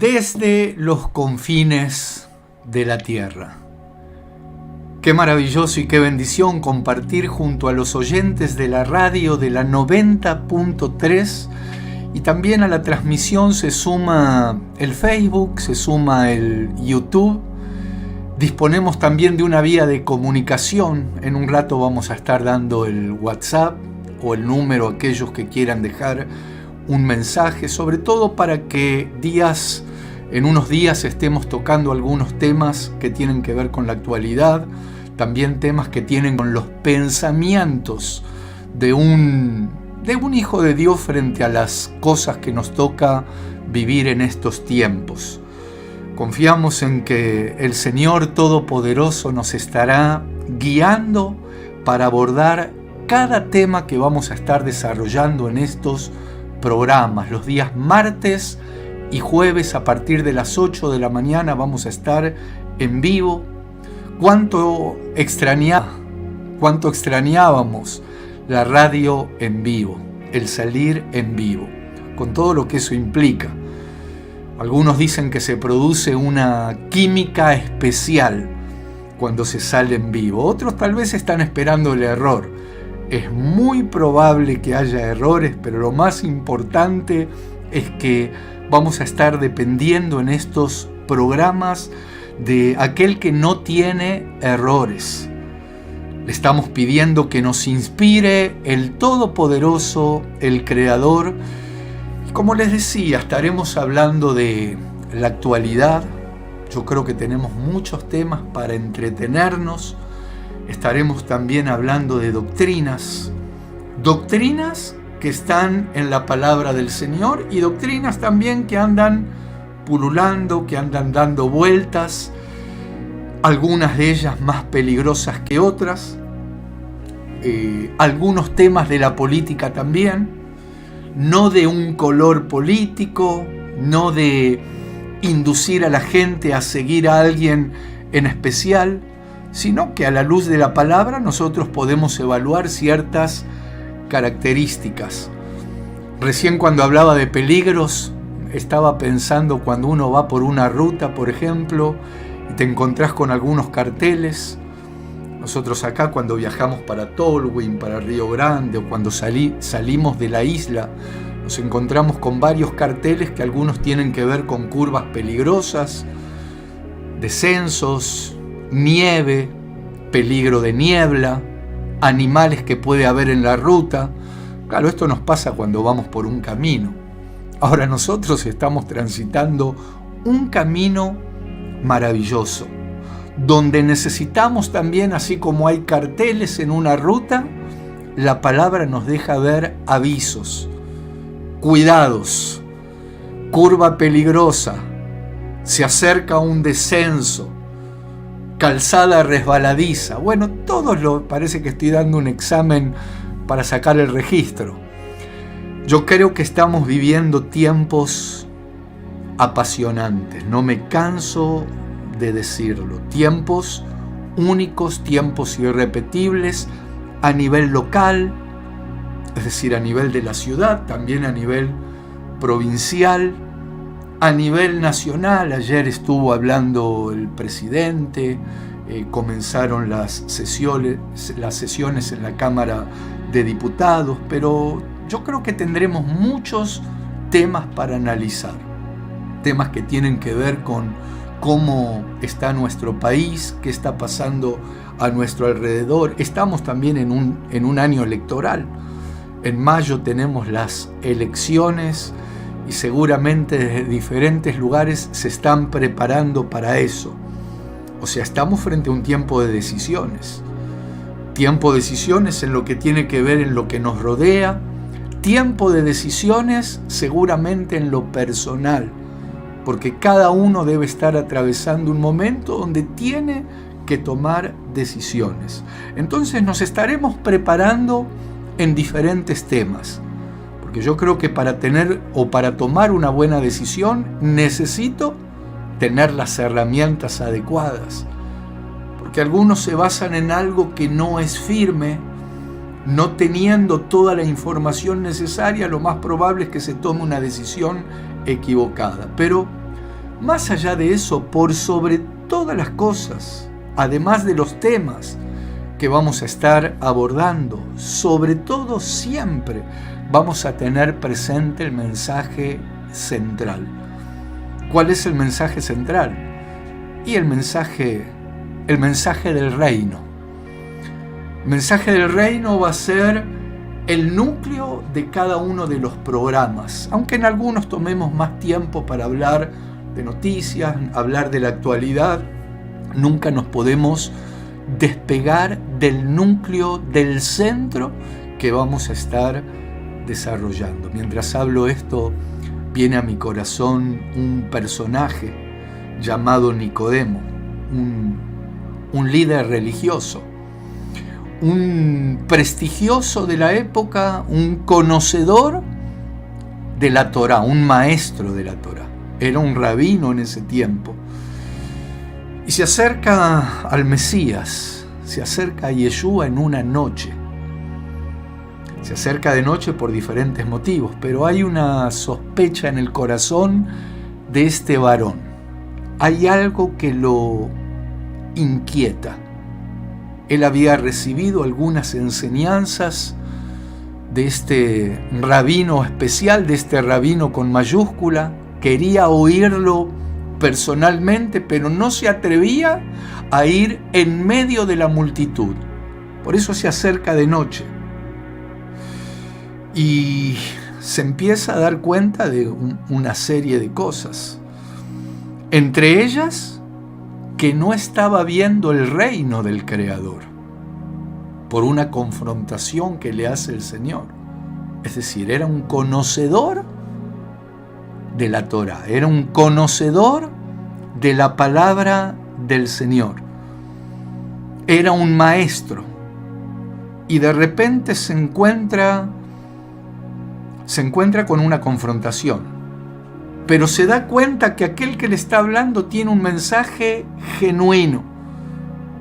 desde los confines de la tierra. Qué maravilloso y qué bendición compartir junto a los oyentes de la radio de la 90.3, y también a la transmisión se suma el Facebook, se suma el YouTube. Disponemos también de una vía de comunicación. En un rato vamos a estar dando el WhatsApp o el número a aquellos que quieran dejar un mensaje, sobre todo para que en unos días estemos tocando algunos temas que tienen que ver con la actualidad, también temas que tienen con los pensamientos de un hijo de Dios frente a las cosas que nos toca vivir en estos tiempos. Confiamos en que el Señor Todopoderoso nos estará guiando para abordar cada tema que vamos a estar desarrollando en estos programas. Los días martes y jueves a partir de las 8 de la mañana vamos a estar en vivo. ¿Cuánto extrañábamos la radio en vivo, el salir en vivo, con todo lo que eso implica? Algunos dicen que se produce una química especial cuando se sale en vivo. Otros tal vez están esperando el error. Es muy probable que haya errores, pero lo más importante es que vamos a estar dependiendo en estos programas de aquel que no tiene errores. Le estamos pidiendo que nos inspire el Todopoderoso, el Creador. Y como les decía, estaremos hablando de la actualidad. Yo creo que tenemos muchos temas para entretenernos. Estaremos también hablando de doctrinas que están en la palabra del Señor y doctrinas también que andan pululando, que andan dando vueltas, algunas de ellas más peligrosas que otras, algunos temas de la política también, no de un color político, no de inducir a la gente a seguir a alguien en especial, sino que a la luz de la palabra nosotros podemos evaluar ciertas características. Recién cuando hablaba de peligros, estaba pensando cuando uno va por una ruta, por ejemplo, y te encontrás con algunos carteles. Nosotros acá cuando viajamos para Tolwyn, para Río Grande, o cuando salimos de la isla, nos encontramos con varios carteles que algunos tienen que ver con curvas peligrosas, descensos, nieve, peligro de niebla, animales que puede haber en la ruta. Claro, esto nos pasa cuando vamos por un camino. Ahora nosotros estamos transitando un camino maravilloso, donde necesitamos también, así como hay carteles en una ruta, la palabra nos deja ver avisos, cuidados, curva peligrosa, se acerca un descenso, calzada resbaladiza. Bueno, parece que estoy dando un examen para sacar el registro. Yo creo que estamos viviendo tiempos apasionantes, no me canso de decirlo, tiempos únicos, tiempos irrepetibles a nivel local, es decir, a nivel de la ciudad, también a nivel provincial, a nivel nacional. Ayer estuvo hablando el presidente, comenzaron las sesiones en la Cámara de Diputados, pero yo creo que tendremos muchos temas para analizar, temas que tienen que ver con cómo está nuestro país, qué está pasando a nuestro alrededor. Estamos también en un año electoral. En mayo tenemos las elecciones y seguramente desde diferentes lugares se están preparando para eso. O sea, estamos frente a un tiempo de decisiones. Tiempo de decisiones en lo que tiene que ver en lo que nos rodea. Tiempo de decisiones seguramente en lo personal, porque cada uno debe estar atravesando un momento donde tiene que tomar decisiones. Entonces nos estaremos preparando en diferentes temas, porque yo creo que para tomar una buena decisión necesito tener las herramientas adecuadas, porque algunos se basan en algo que no es firme. No teniendo toda la información necesaria, lo más probable es que se tome una decisión equivocada. Pero Más allá de eso, por sobre todas las cosas, además de los temas que vamos a estar abordando, sobre todo siempre vamos a tener presente el mensaje central. ¿Cuál es el mensaje central? Y el mensaje del reino. El mensaje del reino va a ser el núcleo de cada uno de los programas, aunque en algunos tomemos más tiempo para hablar de noticias, hablar de la actualidad, nunca nos podemos despegar del núcleo, del centro que vamos a estar desarrollando. Mientras hablo esto, viene a mi corazón un personaje llamado Nicodemo, un líder religioso, un prestigioso de la época, un conocedor de la Torá, un maestro de la Torá. Era un rabino en ese tiempo. Y se acerca al Mesías, se acerca a Yeshua en una noche. Se acerca de noche por diferentes motivos, pero hay una sospecha en el corazón de este varón. Hay algo que lo inquieta. Él había recibido algunas enseñanzas de este rabino especial, de este rabino con mayúscula. Quería oírlo personalmente, pero no se atrevía a ir en medio de la multitud. Por eso se acerca de noche. Y se empieza a dar cuenta de una serie de cosas. Entre ellas, que no estaba viendo el reino del Creador por una confrontación que le hace el Señor. Es decir, era un conocedor de la Torá, era un conocedor de la palabra del Señor. Era un maestro. Y de repente se encuentra con una confrontación. Pero se da cuenta que aquel que le está hablando tiene un mensaje genuino,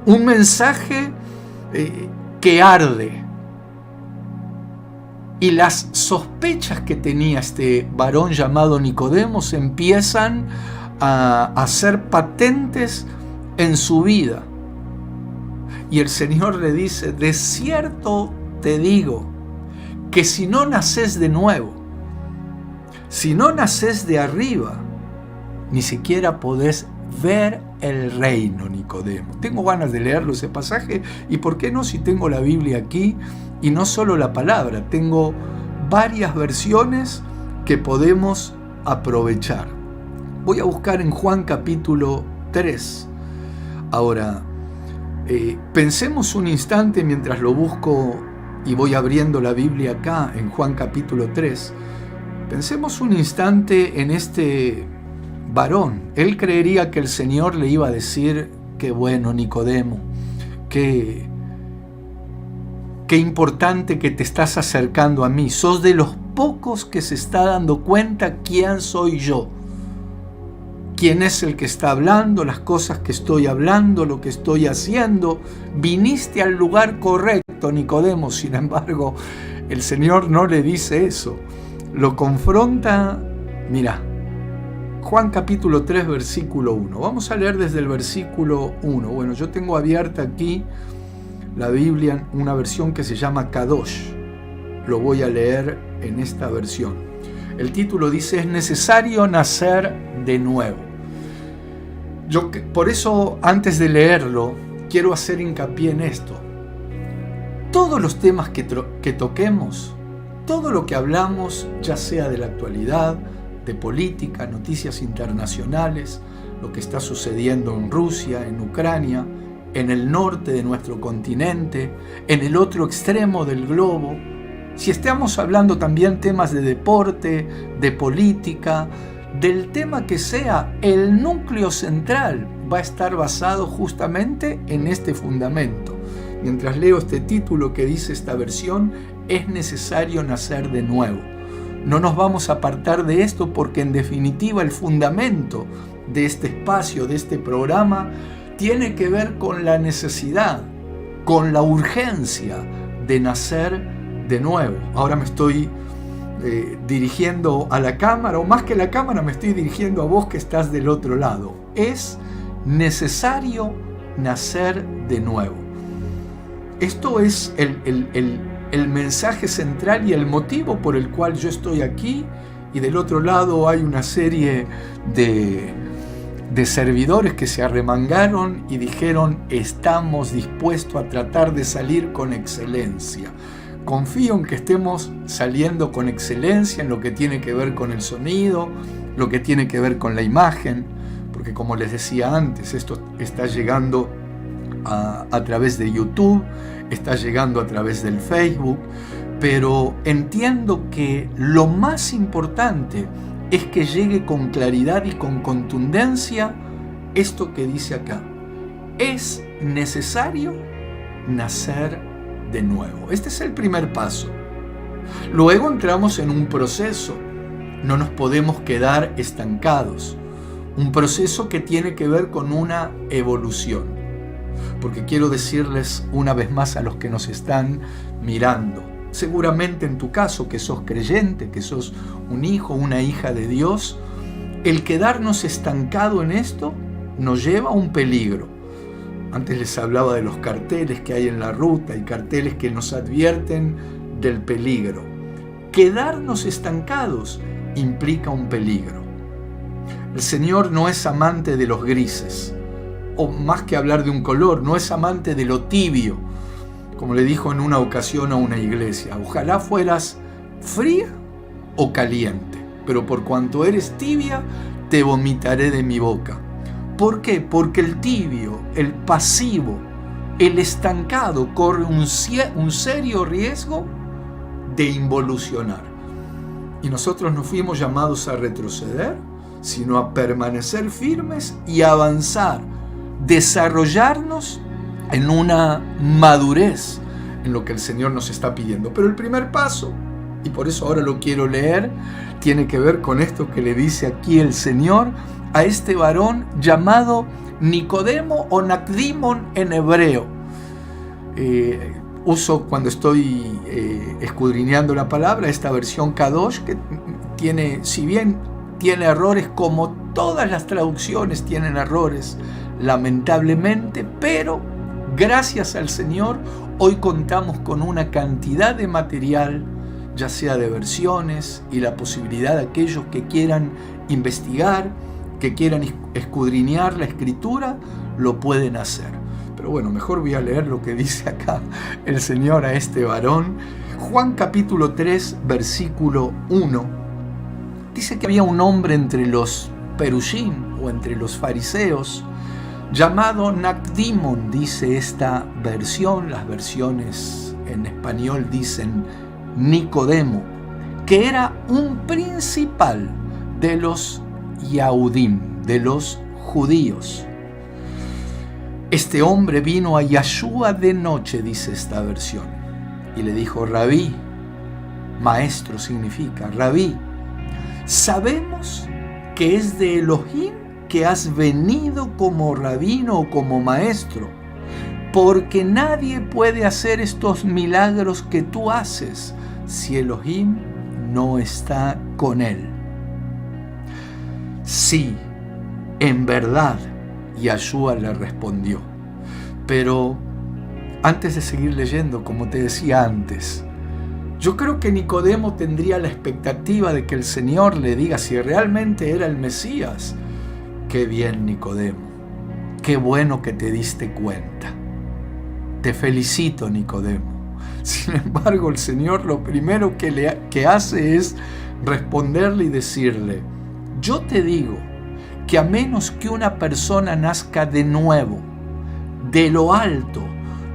un mensaje que arde. Y las sospechas que tenía este varón llamado Nicodemo se empiezan a ser patentes en su vida. Y el Señor le dice: de cierto te digo que si no naces de nuevo, si no naces de arriba, ni siquiera podés ver el reino, Nicodemo. Tengo ganas de leerlo ese pasaje, y por qué no, si tengo la Biblia aquí, y no solo la palabra, tengo varias versiones que podemos aprovechar. Voy a buscar en Juan capítulo 3. Ahora, pensemos un instante mientras lo busco y voy abriendo la Biblia acá en Juan capítulo 3. Pensemos un instante en este varón. Él creería que el Señor le iba a decir: qué bueno, Nicodemo, qué importante que te estás acercando a mí. Sos de los pocos que se está dando cuenta quién soy yo, quién es el que está hablando, las cosas que estoy hablando, lo que estoy haciendo. Viniste al lugar correcto, Nicodemo. Sin embargo, el Señor no le dice eso. Lo confronta. Mira, Juan capítulo 3, versículo 1. Vamos a leer desde el versículo 1. Bueno, yo tengo abierta aquí la Biblia, una versión que se llama Kadosh. Lo voy a leer en esta versión. El título dice: es necesario nacer de nuevo. Por eso, antes de leerlo, quiero hacer hincapié en esto. Todos los temas que toquemos, todo lo que hablamos, ya sea de la actualidad, de política, noticias internacionales, lo que está sucediendo en Rusia, en Ucrania, en el norte de nuestro continente, en el otro extremo del globo, si estamos hablando también temas de deporte, de política, del tema que sea, el núcleo central va a estar basado justamente en este fundamento. Mientras leo este título que dice esta versión: es necesario nacer de nuevo. No nos vamos a apartar de esto, porque en definitiva el fundamento de este espacio, de este programa, tiene que ver con la necesidad, con la urgencia de nacer de nuevo. Ahora me estoy dirigiendo a la cámara, o más que la cámara me estoy dirigiendo a vos que estás del otro lado. Es necesario nacer de nuevo. Esto es el mensaje central y el motivo por el cual yo estoy aquí, y del otro lado hay una serie de servidores que se arremangaron y dijeron: estamos dispuestos a tratar de salir con excelencia. Confío en que estemos saliendo con excelencia en lo que tiene que ver con el sonido, lo que tiene que ver con la imagen, porque como les decía antes, esto está llegando a través de YouTube, está llegando a través del Facebook, pero entiendo que lo más importante es que llegue con claridad y con contundencia esto que dice acá: es necesario nacer de nuevo. Este es el primer paso. Luego entramos en un proceso. No nos podemos quedar estancados. Un proceso que tiene que ver con una evolución. Porque quiero decirles una vez más a los que nos están mirando, seguramente en tu caso que sos creyente, que sos un hijo, una hija de Dios, el quedarnos estancado en esto nos lleva a un peligro. Antes les hablaba de los carteles que hay en la ruta, y carteles que nos advierten del peligro. Quedarnos estancados implica un peligro. El Señor no es amante de los grises, o más que hablar de un color, no es amante de lo tibio, como le dijo en una ocasión a una iglesia: ojalá fueras fría o caliente, pero por cuanto eres tibia, te vomitaré de mi boca. ¿Por qué? Porque el tibio, el pasivo, el estancado corre un serio riesgo de involucionar. Y nosotros no fuimos llamados a retroceder, sino a permanecer firmes y avanzar, desarrollarnos en una madurez en lo que el Señor nos está pidiendo. Pero el primer paso, y por eso ahora lo quiero leer, tiene que ver con esto que le dice aquí el Señor a este varón llamado Nicodemo, o Nakdimon en hebreo. Uso, cuando estoy escudriñando la palabra, esta versión Kadosh, que tiene, si bien tiene errores, como todas las traducciones tienen errores, lamentablemente, pero gracias al Señor hoy contamos con una cantidad de material, ya sea de versiones, y la posibilidad de aquellos que quieran investigar, que quieran escudriñar la Escritura, lo pueden hacer. Pero bueno, mejor voy a leer lo que dice acá el Señor a este varón. Juan capítulo 3, versículo 1. Dice que había un hombre entre los perushim, o entre los fariseos, llamado Nakdimon, dice esta versión. Las versiones en español dicen Nicodemo, que era un principal de los Yahudim, de los judíos. Este hombre vino a Yeshua de noche, dice esta versión, y le dijo: Rabí, maestro significa, Rabí, sabemos que es de Elohim que has venido como rabino o como maestro, porque nadie puede hacer estos milagros que tú haces si Elohim no está con él. Sí, en verdad, Yeshua le respondió. Pero antes de seguir leyendo, como te decía antes, yo creo que Nicodemo tendría la expectativa de que el Señor le diga si realmente era el Mesías. Qué bien, Nicodemo, qué bueno que te diste cuenta. Te felicito, Nicodemo. Sin embargo, el Señor lo primero que hace es responderle y decirle: yo te digo que a menos que una persona nazca de nuevo, de lo alto,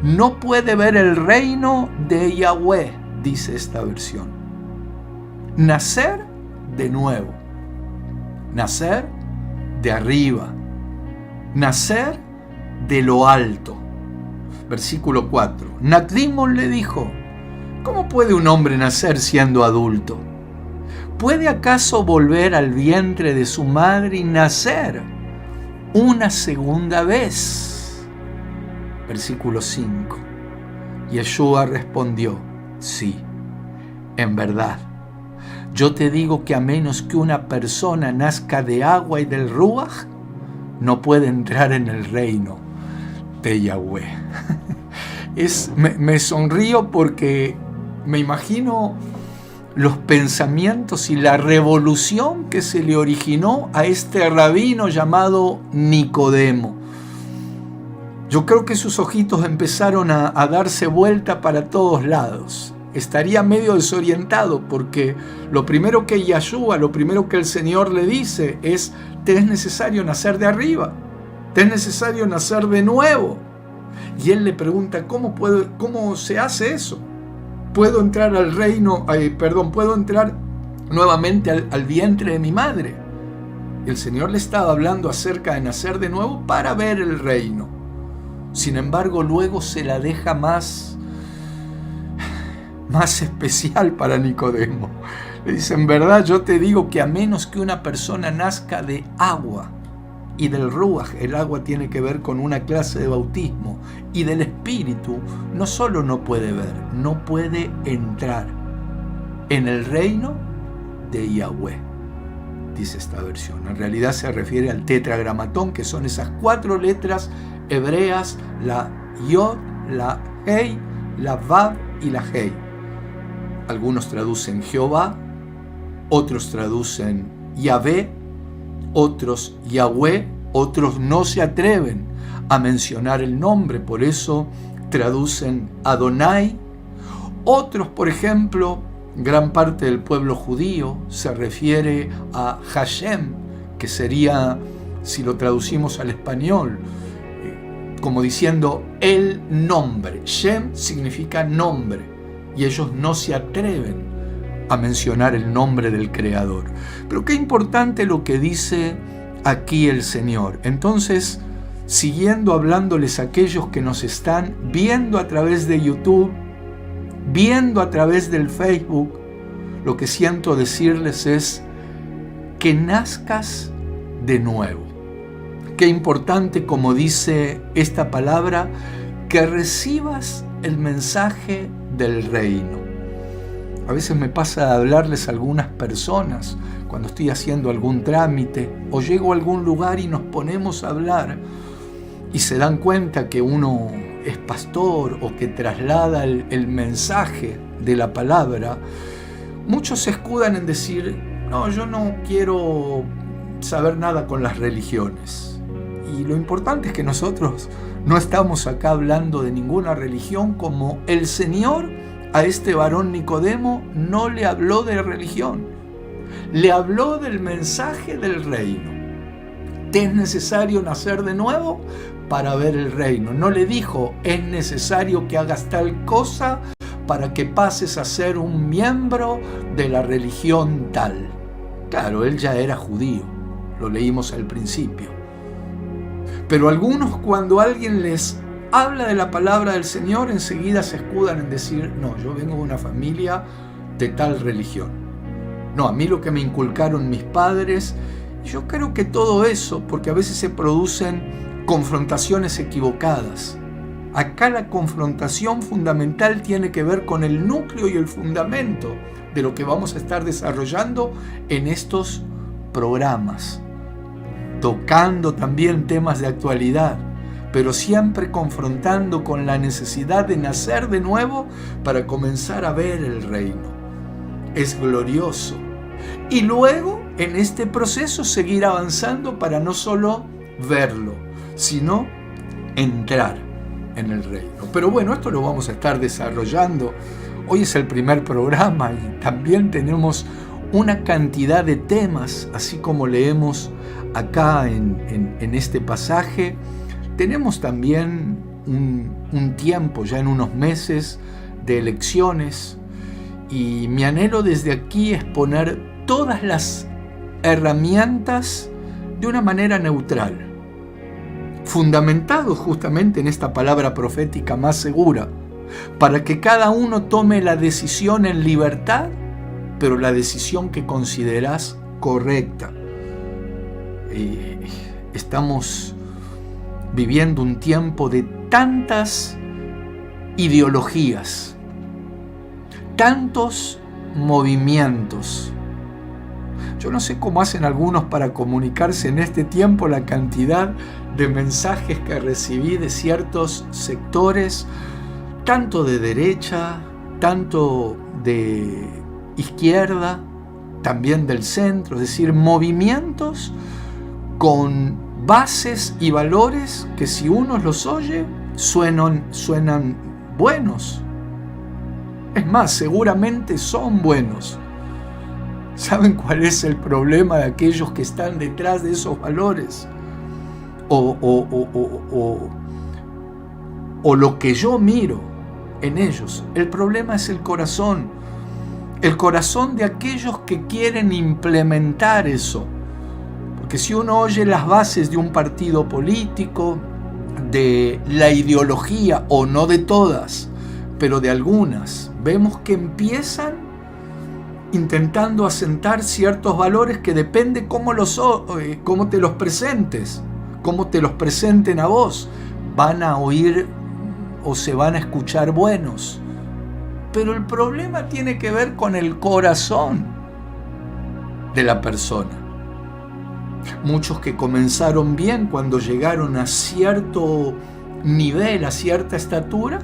no puede ver el reino de Yahweh, dice esta versión. Nacer de nuevo, nacer de arriba, nacer de lo alto. Versículo 4. Nakdimon le dijo: ¿cómo puede un hombre nacer siendo adulto? ¿Puede acaso volver al vientre de su madre y nacer una segunda vez? Versículo 5. Yeshua respondió: sí, en verdad, yo te digo que a menos que una persona nazca de agua y del Ruaj, no puede entrar en el reino de Yahweh. Me sonrío porque me imagino los pensamientos y la revolución que se le originó a este rabino llamado Nicodemo. Yo creo que sus ojitos empezaron a darse vuelta para todos lados. Estaría medio desorientado porque lo primero que Yahshua, lo primero que el Señor le dice es: te es necesario nacer de arriba, te es necesario nacer de nuevo. Y él le pregunta: ¿cómo se hace eso? ¿Puedo entrar al reino, puedo entrar nuevamente al vientre de mi madre? El Señor le estaba hablando acerca de nacer de nuevo para ver el reino. Sin embargo, luego se la deja más especial para Nicodemo. Le dice: en verdad yo te digo que a menos que una persona nazca de agua y del Ruaj, el agua tiene que ver con una clase de bautismo, y del Espíritu, no solo no puede ver, no puede entrar en el reino de Yahweh, dice esta versión. En realidad se refiere al tetragramatón, que son esas 4 letras hebreas, la Yod, la Hei, la Vav y la Hei. Algunos traducen Jehová, otros traducen Yahvé, otros Yahweh, otros no se atreven a mencionar el nombre, por eso traducen Adonai. Otros, por ejemplo, gran parte del pueblo judío se refiere a Hashem, que sería, si lo traducimos al español, como diciendo el nombre. Shem significa nombre, y ellos no se atreven a mencionar el nombre del Creador. Pero qué importante lo que dice aquí el Señor. Entonces, siguiendo hablándoles a aquellos que nos están viendo a través de YouTube, viendo a través del Facebook, lo que siento decirles es que nazcas de nuevo. Qué importante, como dice esta palabra, que recibas el mensaje del reino. A veces me pasa de hablarles a algunas personas cuando estoy haciendo algún trámite o llego a algún lugar y nos ponemos a hablar y se dan cuenta que uno es pastor o que traslada el mensaje de la palabra. Muchos se escudan en decir: no, yo no quiero saber nada con las religiones. Y lo importante es que nosotros no estamos acá hablando de ninguna religión, como el Señor a este varón Nicodemo no le habló de religión, le habló del mensaje del reino. ¿Te es necesario nacer de nuevo para ver el reino? No le dijo: es necesario que hagas tal cosa para que pases a ser un miembro de la religión tal. Claro, él ya era judío, lo leímos al principio. Pero algunos, cuando alguien les habla de la palabra del Señor, enseguida se escudan en decir: no, yo vengo de una familia de tal religión. No, a mí lo que me inculcaron mis padres. Yo creo que todo eso, porque a veces se producen confrontaciones equivocadas. Acá la confrontación fundamental tiene que ver con el núcleo y el fundamento de lo que vamos a estar desarrollando en estos programas, tocando también temas de actualidad, pero siempre confrontando con la necesidad de nacer de nuevo para comenzar a ver el reino. Es glorioso. Y luego, en este proceso, seguir avanzando para no solo verlo, sino entrar en el reino. Pero bueno, esto lo vamos a estar desarrollando. Hoy es el primer programa y también tenemos una cantidad de temas, así como leemos acá en este pasaje. Tenemos también un tiempo, ya en unos meses, de elecciones, y mi anhelo desde aquí es poner todas las herramientas de una manera neutral, fundamentados justamente en esta palabra profética más segura, para que cada uno tome la decisión en libertad, pero la decisión que consideras correcta. Estamos viviendo un tiempo de tantas ideologías, tantos movimientos. Yo no sé cómo hacen algunos para comunicarse en este tiempo, la cantidad de mensajes que recibí de ciertos sectores, tanto de derecha, tanto de izquierda, también del centro, es decir, movimientos con bases y valores que si uno los oye suenan buenos. Es más, seguramente son buenos. ¿Saben cuál es el problema de aquellos que están detrás de esos valores? O lo que yo miro en ellos. El problema es el corazón de aquellos que quieren implementar eso. Porque si uno oye las bases de un partido político, de la ideología, o no de todas, pero de algunas, vemos que empiezan intentando asentar ciertos valores que depende cómo te los presentes, cómo te los presenten a vos. Van a oír o se van a escuchar buenos. Pero el problema tiene que ver con el corazón de la persona. Muchos que comenzaron bien cuando llegaron a cierto nivel, a cierta estatura,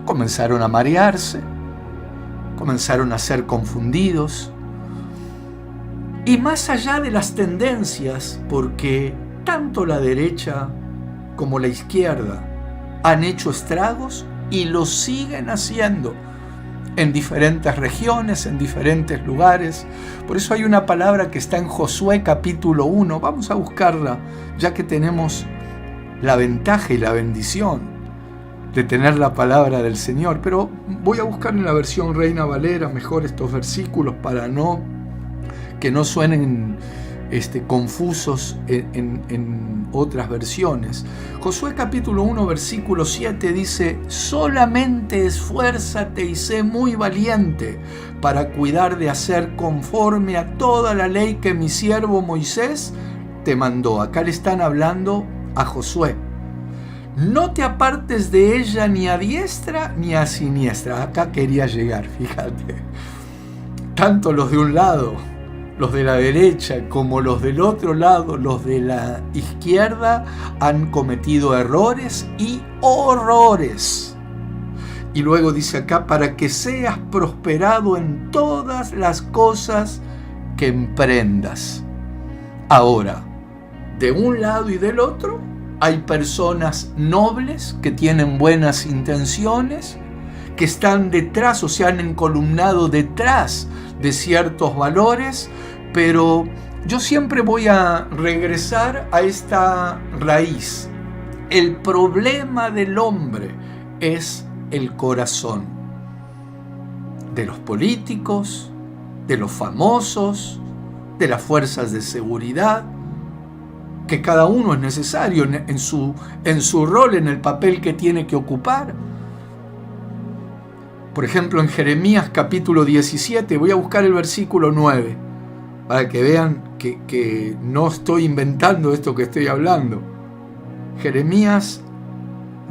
comenzaron a marearse, comenzaron a ser confundidos. Y más allá de las tendencias, porque tanto la derecha como la izquierda han hecho estragos y lo siguen haciendo en diferentes regiones, en diferentes lugares. Por eso hay una palabra que está en Josué capítulo 1. Vamos a buscarla, ya que tenemos la ventaja y la bendición de tener la palabra del Señor. Pero voy a buscar en la versión Reina Valera mejor estos versículos para que no suenen confusos en otras versiones. Josué capítulo 1 versículo 7 dice: solamente esfuérzate y sé muy valiente para cuidar de hacer conforme a toda la ley que mi siervo Moisés te mandó. Acá le están hablando a Josué. No te apartes de ella ni a diestra ni a siniestra. Acá quería llegar, fíjate. Tanto los de un lado, los de la derecha, como los del otro lado, los de la izquierda, han cometido errores y horrores. Y luego dice acá: para que seas prosperado en todas las cosas que emprendas. Ahora, de un lado y del otro, hay personas nobles que tienen buenas intenciones, que están detrás o se han encolumnado detrás de ciertos valores, pero yo siempre voy a regresar a esta raíz. El problema del hombre es el corazón. De los políticos, de los famosos, de las fuerzas de seguridad, que cada uno es necesario en su rol, en el papel que tiene que ocupar. Por ejemplo, en Jeremías capítulo 17, voy a buscar el versículo 9, para que vean que no estoy inventando esto que estoy hablando. Jeremías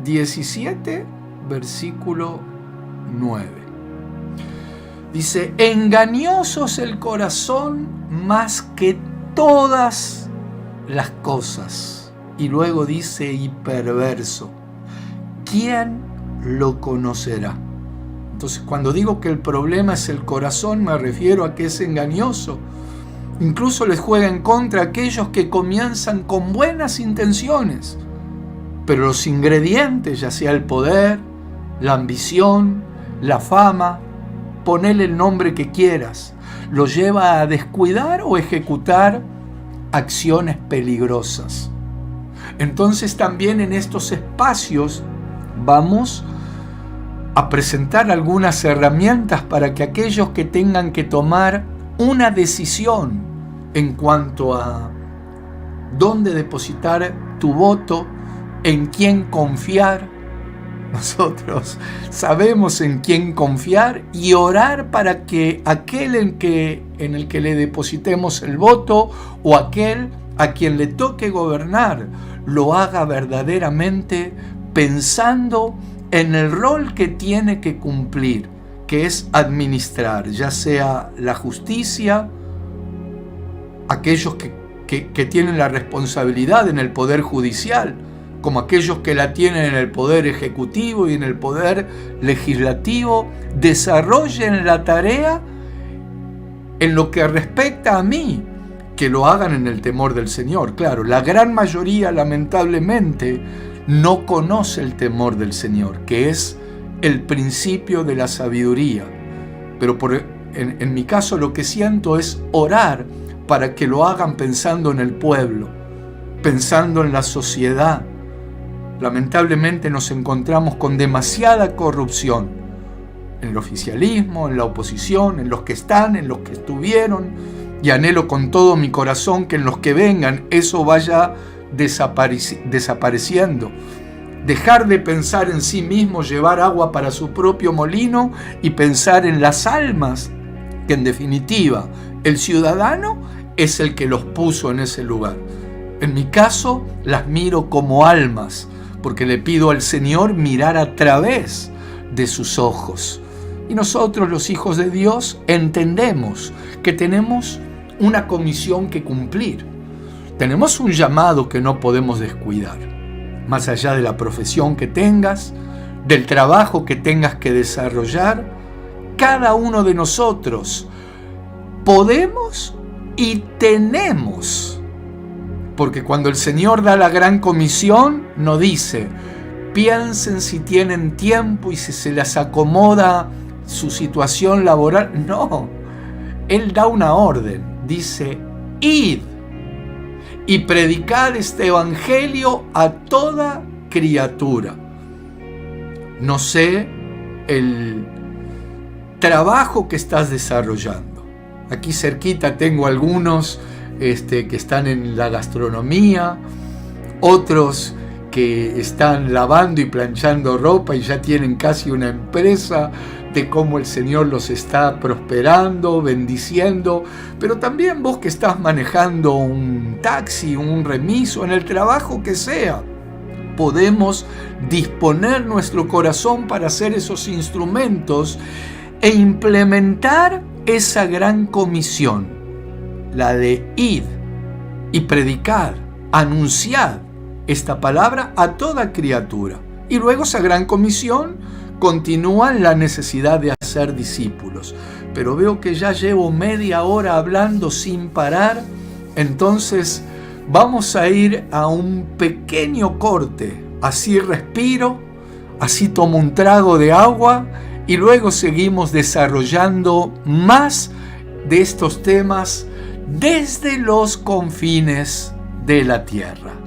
17, versículo 9. Dice: engañoso es el corazón más que todas las cosas. Y luego dice: y perverso. ¿Quién lo conocerá? Entonces, cuando digo que el problema es el corazón, me refiero a que es engañoso. Incluso les juega en contra a aquellos que comienzan con buenas intenciones, pero los ingredientes, ya sea el poder, la ambición, la fama, ponele el nombre que quieras, los lleva a descuidar o ejecutar acciones peligrosas. Entonces también en estos espacios vamos a presentar algunas herramientas para que aquellos que tengan que tomar una decisión en cuanto a dónde depositar tu voto, en quién confiar. Nosotros sabemos en quién confiar y orar para que aquel en el que le depositemos el voto o aquel a quien le toque gobernar lo haga verdaderamente pensando en el rol que tiene que cumplir, que es administrar, ya sea la justicia, aquellos que tienen la responsabilidad en el poder judicial, como aquellos que la tienen en el poder ejecutivo y en el poder legislativo, desarrollen la tarea en lo que respecta a mí, que lo hagan en el temor del Señor. Claro, la gran mayoría, lamentablemente, no conoce el temor del Señor, que es el principio de la sabiduría. Pero en mi caso lo que siento es orar para que lo hagan pensando en el pueblo, pensando en la sociedad. Lamentablemente nos encontramos con demasiada corrupción en el oficialismo, en la oposición, en los que están, en los que estuvieron, y anhelo con todo mi corazón que en los que vengan eso vaya desapareciendo. Dejar de pensar en sí mismo, llevar agua para su propio molino y pensar en las almas, que en definitiva el ciudadano es el que los puso en ese lugar. En mi caso las miro como almas, porque le pido al Señor mirar a través de sus ojos. Y nosotros, los hijos de Dios, entendemos que tenemos una comisión que cumplir. Tenemos un llamado que no podemos descuidar. Más allá de la profesión que tengas, del trabajo que tengas que desarrollar, cada uno de nosotros podemos y tenemos. Porque cuando el Señor da la gran comisión, no dice, piensen si tienen tiempo y si se les acomoda su situación laboral. No, Él da una orden, dice, id y predicad este evangelio a toda criatura. No sé el trabajo que estás desarrollando. Aquí cerquita tengo algunos que están en la gastronomía, otros que están lavando y planchando ropa y ya tienen casi una empresa, de cómo el Señor los está prosperando, bendiciendo, pero también vos que estás manejando un taxi, un remiso, en el trabajo que sea, podemos disponer nuestro corazón para hacer esos instrumentos e implementar esa gran comisión, la de id y predicad, anunciad esta palabra a toda criatura. Y luego esa gran comisión continúa en la necesidad de hacer discípulos. Pero veo que ya llevo media hora hablando sin parar, entonces vamos a ir a un pequeño corte. Así respiro, así tomo un trago de agua y luego seguimos desarrollando más de estos temas desde los confines de la tierra.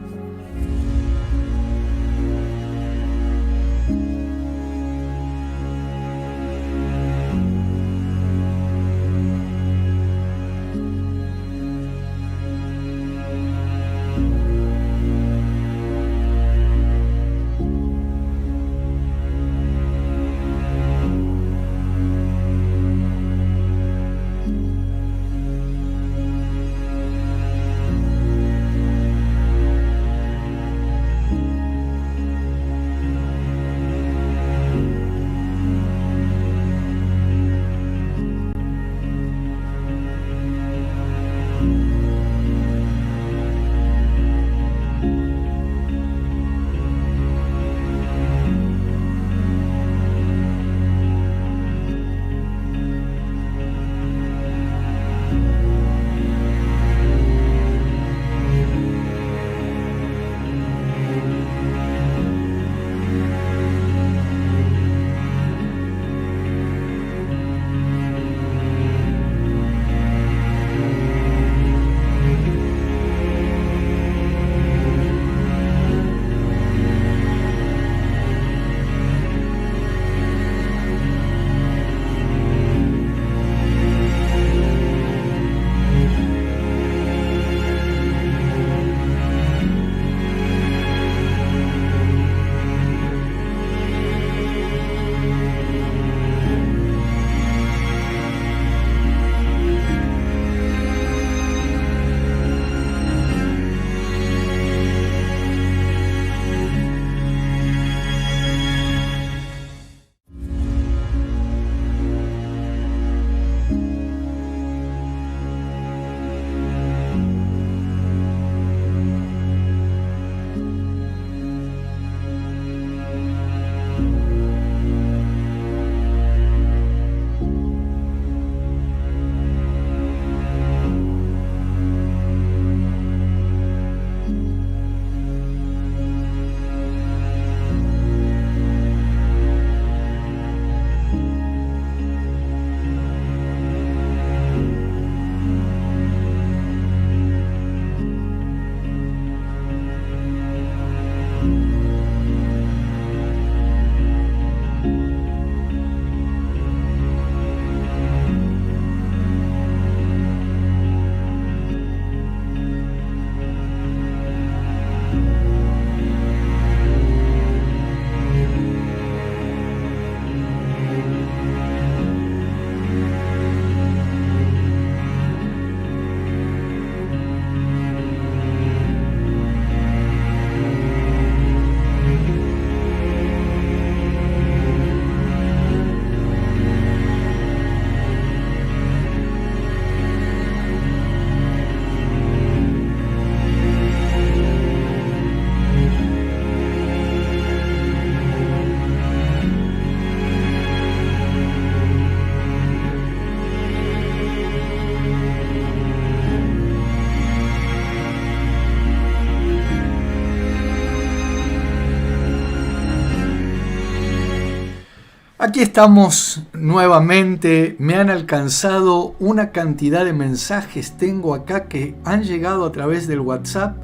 Aquí estamos nuevamente. Me han alcanzado una cantidad de mensajes. Tengo acá que han llegado a través del WhatsApp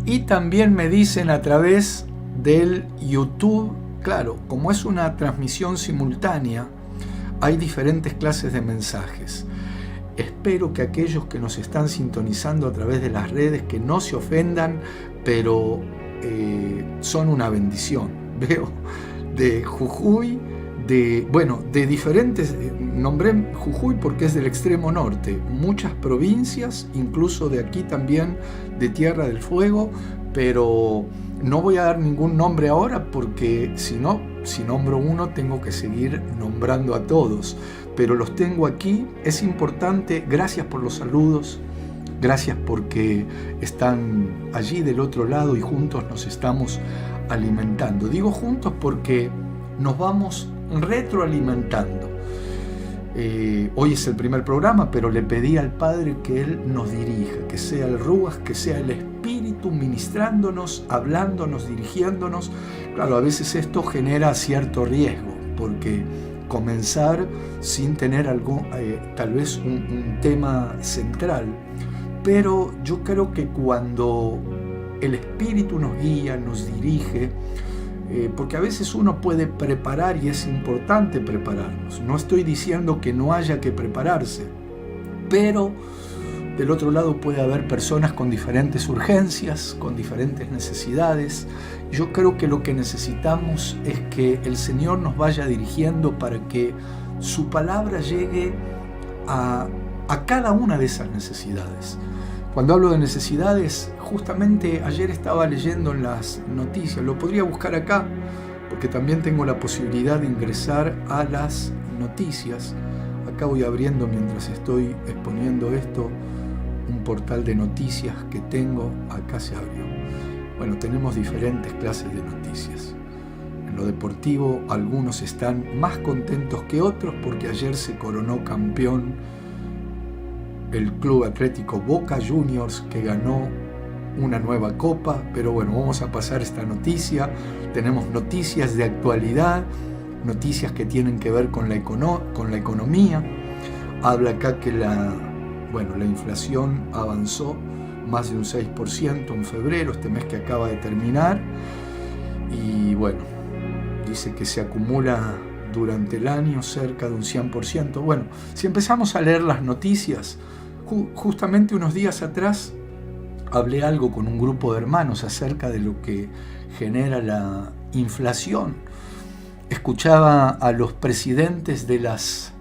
y también me dicen a través del YouTube. Claro, como es una transmisión simultánea, hay diferentes clases de mensajes. Espero que aquellos que nos están sintonizando a través de las redes, que no se ofendan, pero son una bendición. Veo de Jujuy, de diferentes, nombré Jujuy porque es del extremo norte, muchas provincias, incluso de aquí también, de Tierra del Fuego, pero no voy a dar ningún nombre ahora porque si nombro uno tengo que seguir nombrando a todos, pero los tengo aquí. Es importante. Gracias por los saludos, gracias porque están allí del otro lado y juntos nos estamos alimentando. Digo juntos porque nos vamos retroalimentando. Hoy es el primer programa, pero le pedí al Padre que Él nos dirija, que sea el Ruach, que sea el Espíritu ministrándonos, hablándonos, dirigiéndonos. Claro, a veces esto genera cierto riesgo, porque comenzar sin tener tal vez un tema central, pero yo creo que cuando el Espíritu nos guía, nos dirige, porque a veces uno puede preparar y es importante prepararnos. No estoy diciendo que no haya que prepararse, pero del otro lado puede haber personas con diferentes urgencias, con diferentes necesidades. Yo creo que lo que necesitamos es que el Señor nos vaya dirigiendo para que su palabra llegue a cada una de esas necesidades. Cuando hablo de necesidades, justamente ayer estaba leyendo en las noticias, lo podría buscar acá, porque también tengo la posibilidad de ingresar a las noticias. Acá voy abriendo, mientras estoy exponiendo esto, un portal de noticias que tengo. Acá se abrió. Bueno, tenemos diferentes clases de noticias. En lo deportivo, algunos están más contentos que otros porque ayer se coronó campeón el Club Atlético Boca Juniors, que ganó una nueva copa. Pero bueno, vamos a pasar esta noticia. Tenemos noticias de actualidad, noticias que tienen que ver con la economía. Habla acá que la inflación avanzó más de un 6% en febrero, este mes que acaba de terminar. Y bueno, dice que se acumula durante el año cerca de un 100%. Bueno, si empezamos a leer las noticias, justamente unos días atrás hablé algo con un grupo de hermanos acerca de lo que genera la inflación. Escuchaba a los presidentes de las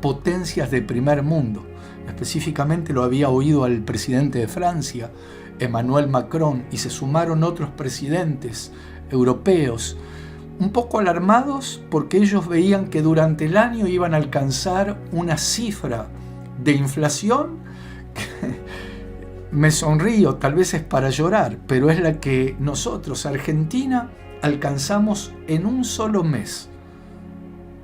potencias de primer mundo. Específicamente lo había oído al presidente de Francia, Emmanuel Macron, y se sumaron otros presidentes europeos, un poco alarmados porque ellos veían que durante el año iban a alcanzar una cifra de inflación que me sonrío, tal vez es para llorar, pero es la que nosotros, Argentina, alcanzamos en un solo mes.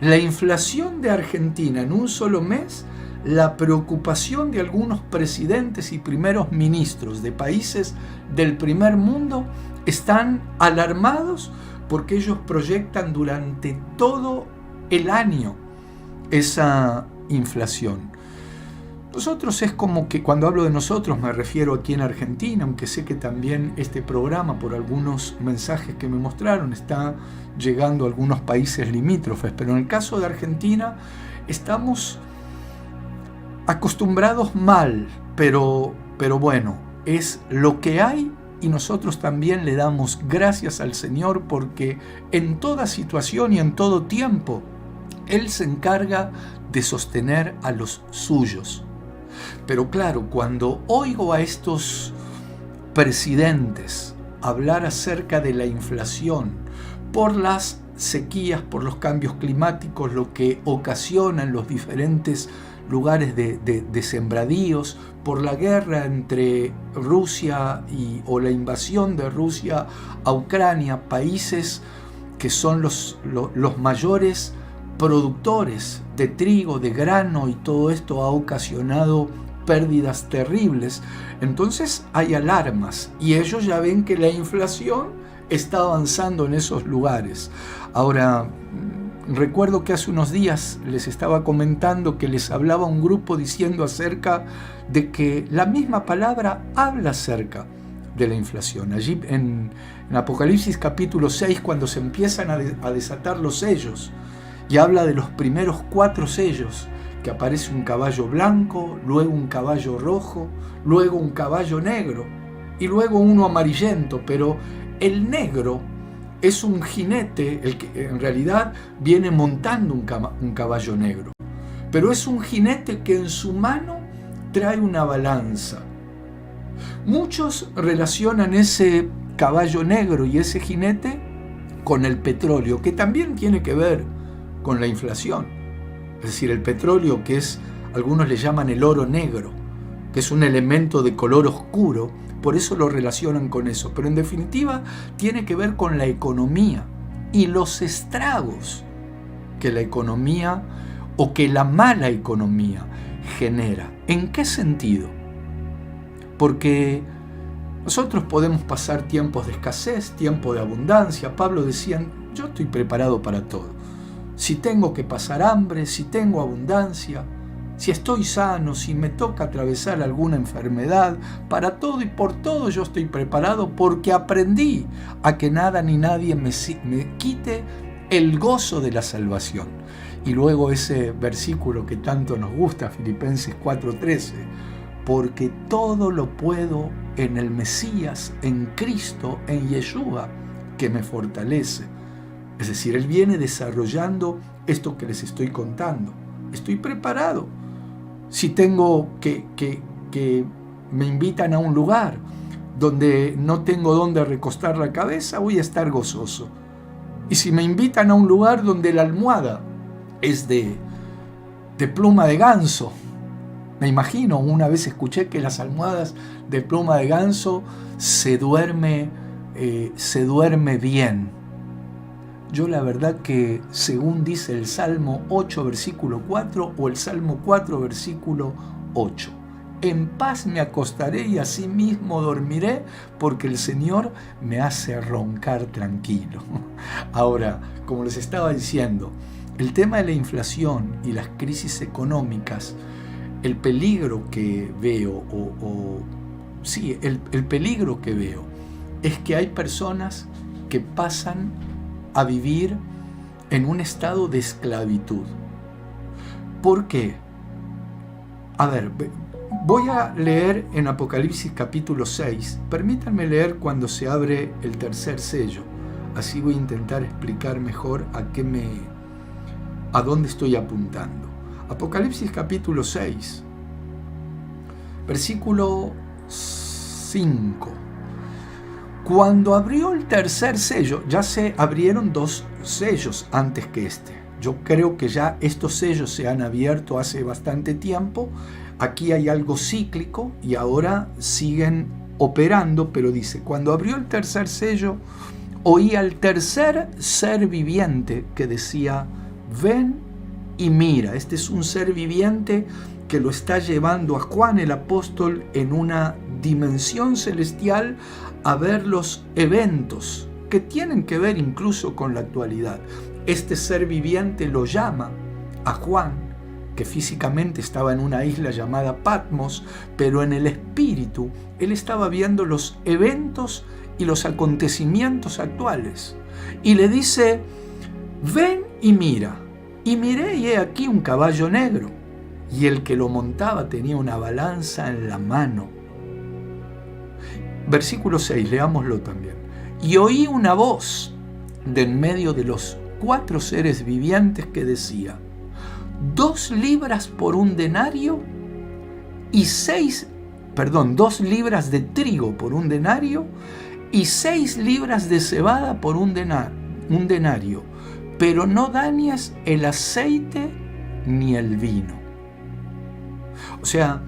La inflación de Argentina en un solo mes, la preocupación de algunos presidentes y primeros ministros de países del primer mundo están alarmados porque ellos proyectan durante todo el año esa inflación. Nosotros es como que, cuando hablo de nosotros me refiero aquí en Argentina, aunque sé que también este programa, por algunos mensajes que me mostraron, está llegando a algunos países limítrofes, pero en el caso de Argentina estamos acostumbrados mal, pero bueno, es lo que hay. Y nosotros también le damos gracias al Señor porque en toda situación y en todo tiempo Él se encarga de sostener a los suyos. Pero claro, cuando oigo a estos presidentes hablar acerca de la inflación por las sequías, por los cambios climáticos, lo que ocasionan los diferentes lugares de sembradíos, por la guerra entre Rusia o la invasión de Rusia a Ucrania, países que son los mayores productores de trigo, de grano, y todo esto ha ocasionado pérdidas terribles. Entonces hay alarmas y ellos ya ven que la inflación está avanzando en esos lugares. Ahora, Recuerdo que hace unos días les estaba comentando que les hablaba un grupo diciendo acerca de que la misma palabra habla acerca de la inflación. Allí en Apocalipsis capítulo 6, cuando se empiezan a desatar los sellos, y habla de los primeros 4 sellos, que aparece un caballo blanco, luego un caballo rojo, luego un caballo negro, y luego uno amarillento, pero el negro es un jinete, el que en realidad viene montando un caballo negro, pero es un jinete que en su mano trae una balanza. Muchos relacionan ese caballo negro y ese jinete con el petróleo, que también tiene que ver con la inflación. Es decir, el petróleo, que es, algunos le llaman el oro negro, que es un elemento de color oscuro, por eso lo relacionan con eso. Pero en definitiva tiene que ver con la economía y los estragos que la economía o que la mala economía genera. ¿En qué sentido? Porque nosotros podemos pasar tiempos de escasez, tiempos de abundancia. Pablo decía, yo estoy preparado para todo. Si tengo que pasar hambre, si tengo abundancia, si estoy sano, si me toca atravesar alguna enfermedad, para todo y por todo yo estoy preparado, porque aprendí a que nada ni nadie me quite el gozo de la salvación. Y luego ese versículo que tanto nos gusta, Filipenses 4:13, porque todo lo puedo en el Mesías, en Cristo, en Yeshua, que me fortalece. Es decir, Él viene desarrollando esto que les estoy contando. Estoy preparado. Si tengo que me invitan a un lugar donde no tengo dónde recostar la cabeza, voy a estar gozoso. Y si me invitan a un lugar donde la almohada es de pluma de ganso, me imagino, una vez escuché que las almohadas de pluma de ganso se duerme bien. Yo la verdad que, según dice el Salmo 8, versículo 4, o el Salmo 4, versículo 8, en paz me acostaré y así mismo dormiré, porque el Señor me hace roncar tranquilo. Ahora, como les estaba diciendo, el tema de la inflación y las crisis económicas, el peligro que veo, el peligro que veo es que hay personas que pasan a vivir en un estado de esclavitud. ¿Por qué? A ver, voy a leer en Apocalipsis capítulo 6. Permítanme leer cuando se abre el tercer sello. Así voy a intentar explicar mejor a dónde estoy apuntando. Apocalipsis capítulo 6, versículo 5. Cuando abrió el tercer sello, ya se abrieron 2 sellos antes que este. Yo creo que ya estos sellos se han abierto hace bastante tiempo. Aquí hay algo cíclico y ahora siguen operando, pero dice, cuando abrió el tercer sello, oí al tercer ser viviente que decía, ven y mira. Este es un ser viviente que lo está llevando a Juan el apóstol en una dimensión celestial a ver los eventos que tienen que ver incluso con la actualidad. Este ser viviente lo llama a Juan, que físicamente estaba en una isla llamada Patmos, pero en el espíritu él estaba viendo los eventos y los acontecimientos actuales. Y le dice, ven y mira. Y miré y he aquí un caballo negro, y el que lo montaba tenía una balanza en la mano. Versículo 6, leámoslo también. Y oí una voz de en medio de los 4 seres vivientes que decía, 2 libras por un denario y 2 libras de trigo por un denario y 6 libras de cebada por un denario, pero no dañes el aceite ni el vino. O sea,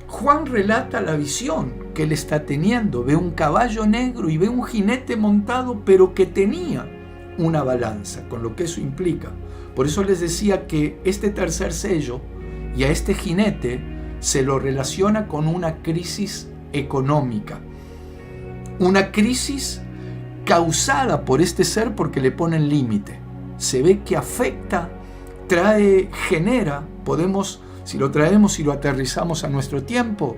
Juan relata la visión que él está teniendo. Ve un caballo negro y ve un jinete montado, pero que tenía una balanza, con lo que eso implica. Por eso les decía que este tercer sello y a este jinete se lo relaciona con una crisis económica. Una crisis causada por este ser porque le ponen límite. se ve que afecta, genera, si lo traemos y lo aterrizamos a nuestro tiempo,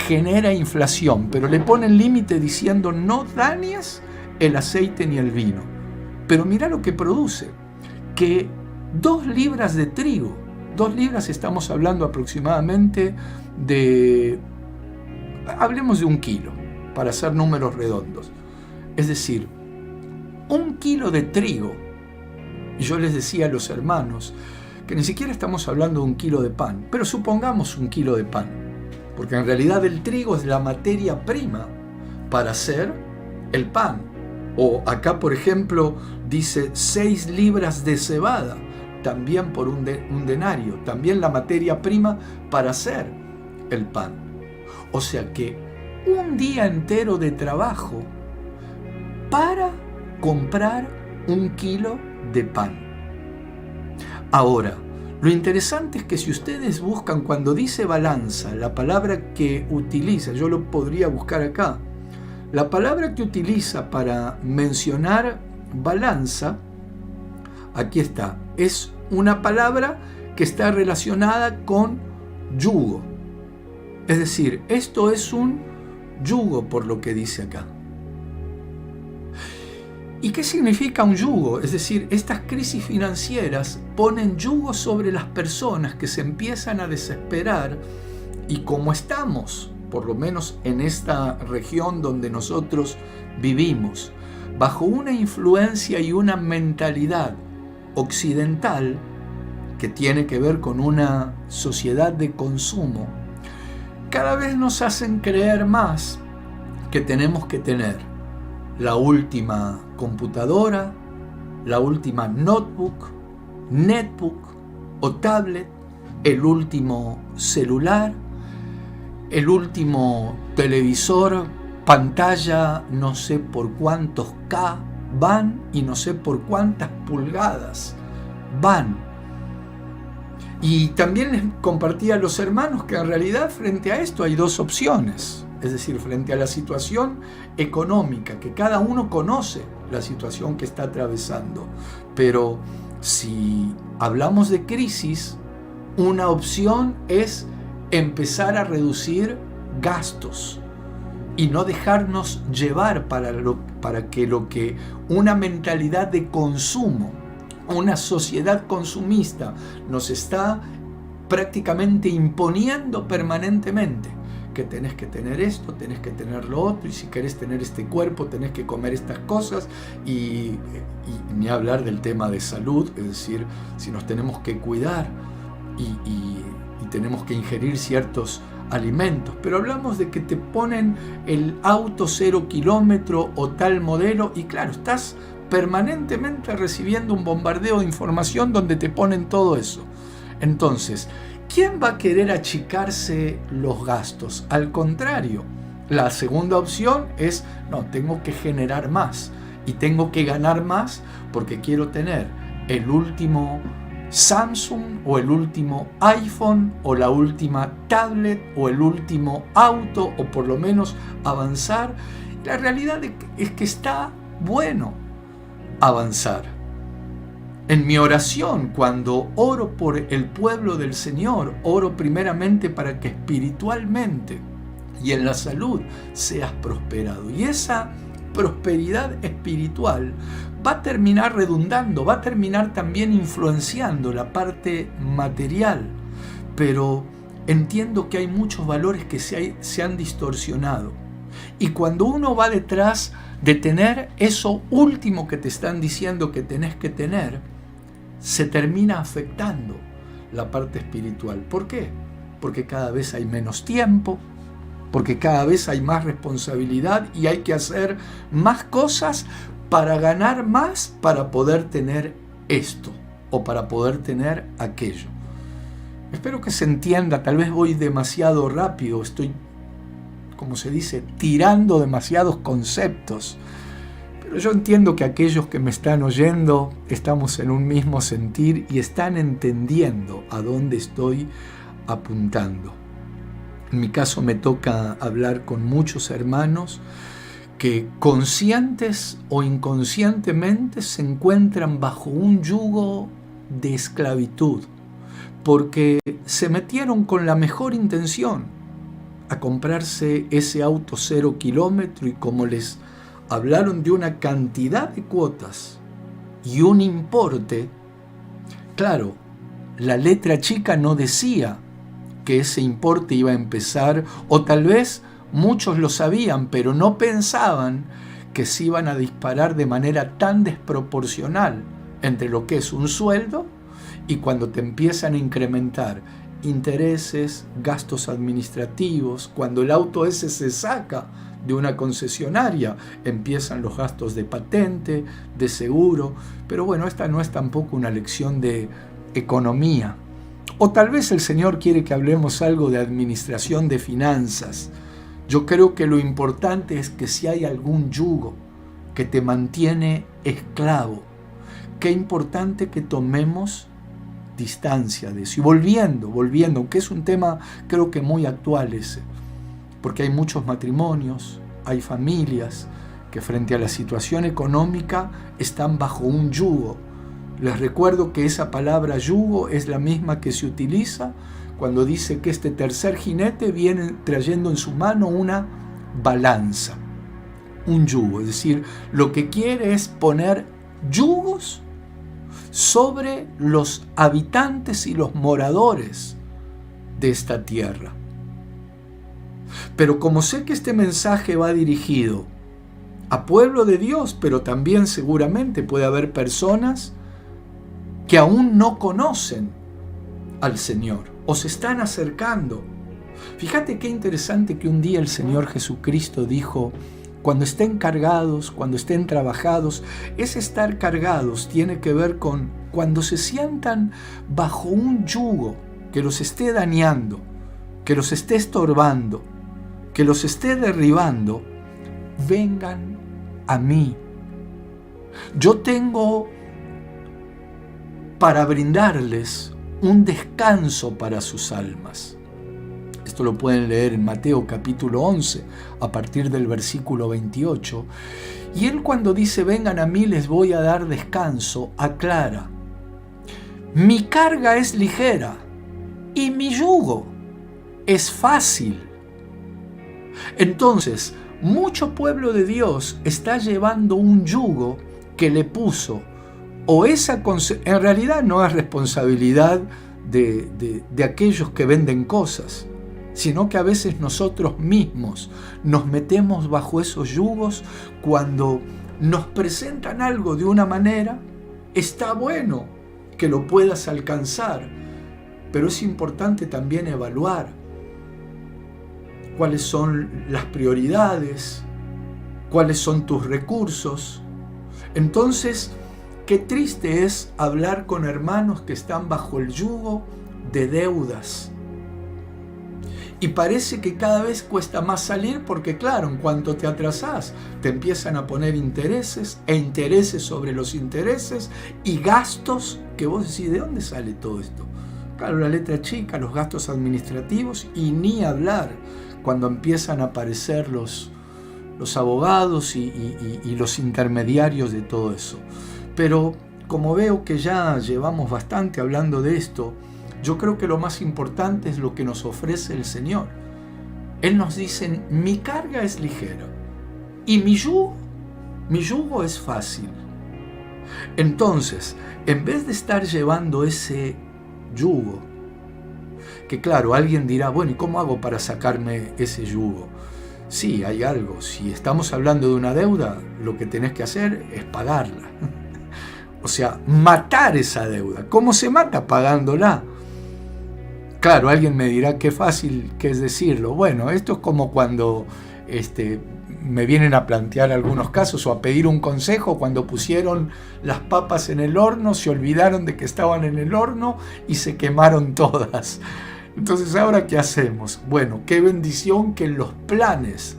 genera inflación, pero le ponen límite diciendo no dañes el aceite ni el vino. Pero mira lo que produce, que 2 libras de trigo, 2 libras estamos hablando aproximadamente hablemos de 1 kilo, para hacer números redondos. Es decir, 1 kilo de trigo, y yo les decía a los hermanos, que ni siquiera estamos hablando de 1 kilo de pan, pero supongamos 1 kilo de pan, porque en realidad el trigo es la materia prima para hacer el pan. O acá, por ejemplo, dice 6 libras de cebada, también por un denario, también la materia prima para hacer el pan. O sea que un día entero de trabajo para comprar 1 kilo de pan. Ahora, lo interesante es que si ustedes buscan cuando dice balanza, la palabra que utiliza, yo lo podría buscar acá, la palabra que utiliza para mencionar balanza, aquí está, es una palabra que está relacionada con yugo. Es decir, esto es un yugo por lo que dice acá. ¿Y qué significa un yugo? Es decir, estas crisis financieras ponen yugo sobre las personas que se empiezan a desesperar y como estamos, por lo menos en esta región donde nosotros vivimos, bajo una influencia y una mentalidad occidental que tiene que ver con una sociedad de consumo, cada vez nos hacen creer más que tenemos que tener la última computadora, la última notebook, netbook o tablet, el último celular, el último televisor, pantalla, no sé por cuántos K van y no sé por cuántas pulgadas van. Y también les compartí a los hermanos que en realidad frente a esto hay 2 opciones. Es decir, frente a la situación económica, que cada uno conoce la situación que está atravesando. Pero si hablamos de crisis, una opción es empezar a reducir gastos y no dejarnos llevar para que lo que una mentalidad de consumo, una sociedad consumista nos está prácticamente imponiendo permanentemente. Que tenés que tener esto, tenés que tener lo otro, y si querés tener este cuerpo, tenés que comer estas cosas, y ni hablar del tema de salud, es decir, si nos tenemos que cuidar y tenemos que ingerir ciertos alimentos, pero hablamos de que te ponen el auto 0 kilómetro o tal modelo, y claro, estás permanentemente recibiendo un bombardeo de información donde te ponen todo eso. Entonces, ¿quién va a querer achicarse los gastos? Al contrario, la segunda opción es, no, tengo que generar más y tengo que ganar más porque quiero tener el último Samsung o el último iPhone o la última tablet o el último auto, o por lo menos avanzar. La realidad es que está bueno avanzar. En mi oración, cuando oro por el pueblo del Señor, oro primeramente para que espiritualmente y en la salud seas prosperado. Y esa prosperidad espiritual va a terminar redundando, va a terminar también influenciando la parte material. Pero entiendo que hay muchos valores que se han distorsionado. Y cuando uno va detrás de tener eso último que te están diciendo que tenés que tener, se termina afectando la parte espiritual. ¿Por qué? Porque cada vez hay menos tiempo, porque cada vez hay más responsabilidad y hay que hacer más cosas para ganar más, para poder tener esto o para poder tener aquello. Espero que se entienda, tal vez voy demasiado rápido, estoy, como se dice, tirando demasiados conceptos. Pero yo entiendo que aquellos que me están oyendo estamos en un mismo sentir y están entendiendo a dónde estoy apuntando. En mi caso me toca hablar con muchos hermanos que conscientes o inconscientemente se encuentran bajo un yugo de esclavitud, porque se metieron con la mejor intención a comprarse ese auto 0 kilómetro, y como les hablaron de una cantidad de cuotas y un importe, claro, la letra chica no decía que ese importe iba a empezar, o tal vez muchos lo sabían, pero no pensaban que se iban a disparar de manera tan desproporcional entre lo que es un sueldo y cuando te empiezan a incrementar intereses, gastos administrativos. Cuando el auto ese se saca de una concesionaria, empiezan los gastos de patente, de seguro. Pero bueno, esta no es tampoco una lección de economía. O tal vez el Señor quiere que hablemos algo de administración de finanzas. Yo creo que lo importante es que si hay algún yugo que te mantiene esclavo, qué importante que tomemos distancia de eso. Y volviendo, aunque es un tema creo que muy actual ese, porque hay muchos matrimonios, hay familias que frente a la situación económica están bajo un yugo. Les recuerdo que esa palabra yugo es la misma que se utiliza cuando dice que este tercer jinete viene trayendo en su mano una balanza, un yugo. Es decir, lo que quiere es poner yugos sobre los habitantes y los moradores de esta tierra. Pero como sé que este mensaje va dirigido a pueblo de Dios, pero también seguramente puede haber personas que aún no conocen al Señor o se están acercando. Fíjate qué interesante que un día el Señor Jesucristo dijo: cuando estén cargados, cuando estén trabajados. Ese estar cargados tiene que ver con cuando se sientan bajo un yugo que los esté dañando, que los esté estorbando, que los esté derribando. Vengan a mí. Yo tengo para brindarles un descanso para sus almas. Esto lo pueden leer en Mateo capítulo 11, a partir del versículo 28. Y él, cuando dice vengan a mí les voy a dar descanso, aclara: mi carga es ligera y mi yugo es fácil. Entonces, mucho pueblo de Dios está llevando un yugo que le puso, o esa en realidad no es responsabilidad de aquellos que venden cosas, sino que a veces nosotros mismos nos metemos bajo esos yugos cuando nos presentan algo de una manera. Está bueno que lo puedas alcanzar, pero es importante también evaluar cuáles son las prioridades, cuáles son tus recursos. Entonces, qué triste es hablar con hermanos que están bajo el yugo de deudas. Y parece que cada vez cuesta más salir porque, claro, en cuanto te atrasás, te empiezan a poner intereses e intereses sobre los intereses y gastos que vos decís, ¿de dónde sale todo esto? Claro, la letra chica, los gastos administrativos, y ni hablar cuando empiezan a aparecer los abogados y los intermediarios de todo eso. Pero como veo que ya llevamos bastante hablando de esto, yo creo que lo más importante es lo que nos ofrece el Señor. Él nos dice: mi carga es ligera y mi yugo es fácil. Entonces, en vez de estar llevando ese yugo, que claro, alguien dirá, bueno, ¿y cómo hago para sacarme ese yugo? Sí, hay algo. Si estamos hablando de una deuda, lo que tenés que hacer es pagarla. O sea, matar esa deuda. ¿Cómo se mata? Pagándola. Claro, alguien me dirá qué fácil que es decirlo. Bueno, esto es como cuando me vienen a plantear algunos casos o a pedir un consejo cuando pusieron las papas en el horno, se olvidaron de que estaban en el horno y se quemaron todas. Entonces, ¿ahora qué hacemos? Bueno, qué bendición que en los planes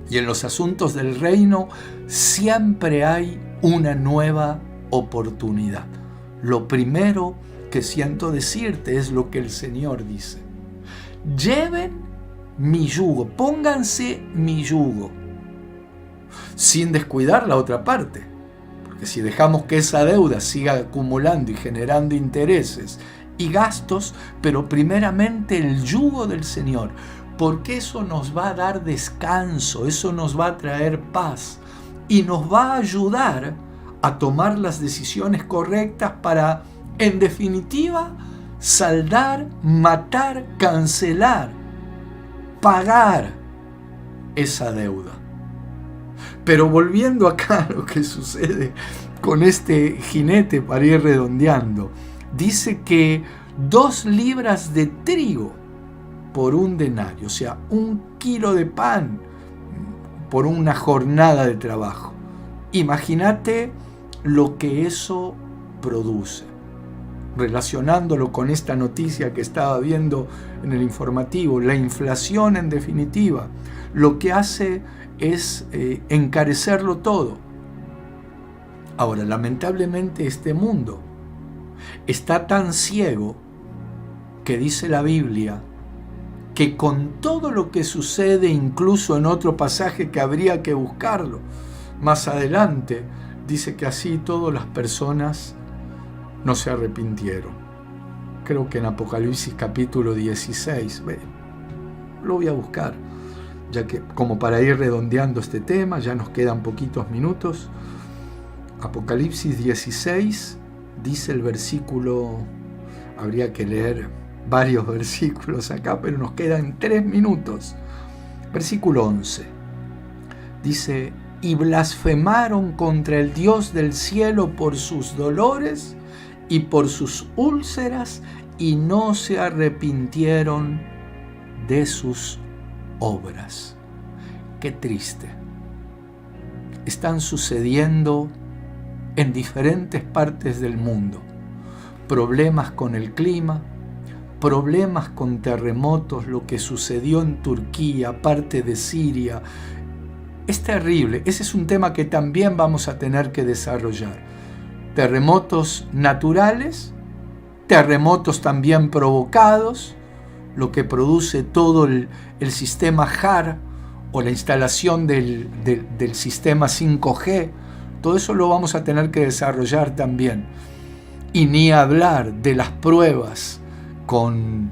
y en los asuntos del reino siempre hay una nueva oportunidad. Lo primero que siento decirte es lo que el Señor dice: lleven mi yugo, pónganse mi yugo. sin descuidar la otra parte. Porque si dejamos que esa deuda siga acumulando y generando intereses y gastos, pero primeramente el yugo del Señor, porque eso nos va a dar descanso, eso nos va a traer paz y nos va a ayudar a tomar las decisiones correctas para, en definitiva, saldar, matar, cancelar, pagar esa deuda. Pero volviendo acá a lo que sucede con este jinete, para ir redondeando, dice que 2 libras de trigo por un denario, o sea, 1 kilo de pan por una jornada de trabajo. Imagínate lo que eso produce. Relacionándolo con esta noticia que estaba viendo en el informativo, la inflación, en definitiva, lo que hace es encarecerlo todo. Ahora, lamentablemente este mundo está tan ciego que dice la Biblia que con todo lo que sucede, incluso en otro pasaje que habría que buscarlo más adelante, dice que así todas las personas no se arrepintieron. Creo que en Apocalipsis capítulo 16, lo voy a buscar, ya que como para ir redondeando este tema, ya nos quedan poquitos minutos. Apocalipsis 16 dice el versículo, habría que leer varios versículos acá, pero nos quedan 3 minutos. Versículo 11 dice: y blasfemaron contra el Dios del cielo por sus dolores y por sus úlceras, y no se arrepintieron de sus obras. Qué triste. Están sucediendo en diferentes partes del mundo problemas con el clima, problemas con terremotos, lo que sucedió en Turquía, parte de Siria. Es terrible. Ese es un tema que también vamos a tener que desarrollar. Terremotos naturales, terremotos también provocados, lo que produce todo el sistema HAR o la instalación del sistema 5G. Todo eso lo vamos a tener que desarrollar también. Y ni hablar de las pruebas con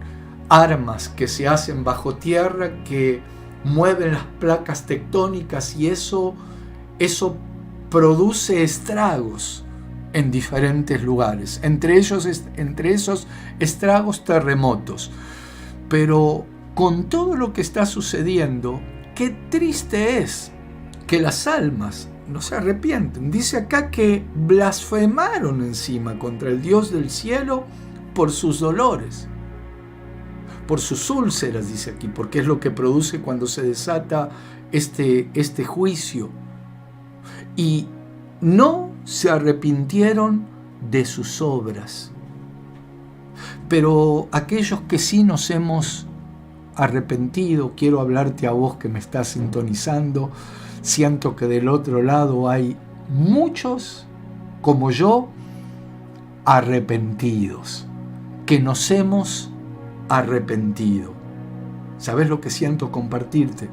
armas que se hacen bajo tierra, que mueven las placas tectónicas, y eso produce estragos en diferentes lugares. Entre esos estragos, terremotos. Pero con todo lo que está sucediendo, qué triste es que las almas no se arrepienten. Dice acá que blasfemaron encima contra el Dios del cielo por sus dolores, por sus úlceras, dice aquí, porque es lo que produce cuando se desata este juicio. Y no se arrepintieron de sus obras. Pero aquellos que sí nos hemos arrepentido, quiero hablarte a vos que me estás sintonizando, siento que del otro lado hay muchos como yo arrepentidos, que nos hemos arrepentido. ¿Sabes lo que siento compartirte?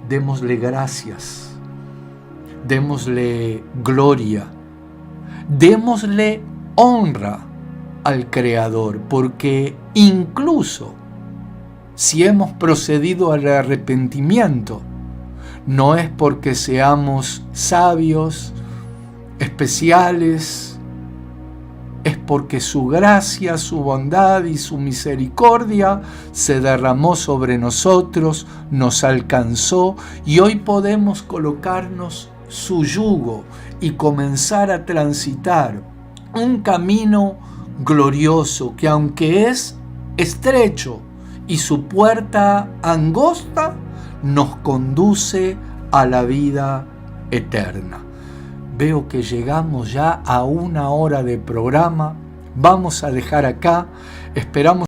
Démosle gracias, démosle gloria, démosle honra al Creador, porque incluso si hemos procedido al arrepentimiento, no es porque seamos sabios, especiales, es porque su gracia, su bondad y su misericordia se derramó sobre nosotros, nos alcanzó, y hoy podemos colocarnos su yugo y comenzar a transitar un camino glorioso que, aunque es estrecho y su puerta angosta, nos conduce a la vida eterna. Veo que llegamos ya a 1 hora de programa. Vamos a dejar acá. Esperamos